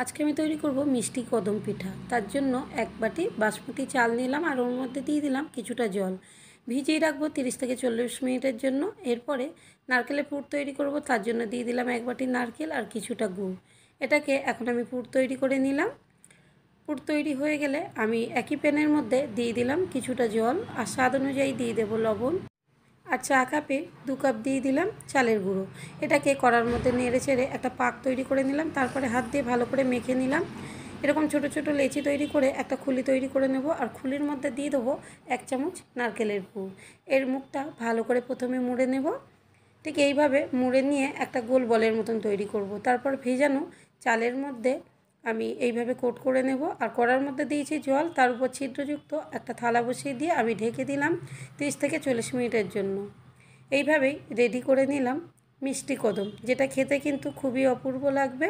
আজকে আমি তৈরি করব মিষ্টি কদম পিঠা। তার জন্য এক বাটি বাসমতি চাল নিলাম আর ওর মধ্যে দিয়ে দিলাম কিছুটা জল। ভিজিয়ে রাখবো 30 থেকে 40 মিনিটের জন্য। এরপরে নারকেলের পুর তৈরি করব, তার জন্য দিয়ে দিলাম এক বাটি নারকেল আর কিছুটা গুড়। এটাকে এখন আমি পুর তৈরি করে নিলাম। পুর তৈরি হয়ে গেলে আমি একই প্যানের মধ্যে দিয়ে দিলাম কিছুটা জল আর স্বাদ অনুযায়ী দিয়ে দেবো লবণ। আর চা কাপে 2 কাপ দিয়ে দিলাম চালের গুঁড়ো। এটাকে কড়ার মধ্যে নেড়ে চেড়ে একটা পাক তৈরি করে নিলাম। তারপরে হাত দিয়ে ভালো করে মেখে নিলাম। এরকম ছোট ছোট লেচি তৈরি করে একটা খুলি তৈরি করে নেব আর খুলির মধ্যে দিয়ে দেবো 1 চামচ নারকেলের পুর। এর মুখটা ভালো করে প্রথমে মুড়ে নেব। ঠিক এইভাবে মুড়ে নিয়ে একটা গোল বলের মতন তৈরি করব। তারপর ভেজানো চালের মধ্যে আমি এইভাবে কোট করে নেব আর কড়ার মধ্যে দিয়েছি জল, তার উপর ছিদ্রযুক্ত একটা থালা বসিয়ে দিয়ে আমি ঢেকে দিলাম 30 থেকে 40 মিনিটের জন্য। এইভাবেই রেডি করে নিলাম মিষ্টি কদম, যেটা খেতে কিন্তু খুবই অপূর্ব লাগবে।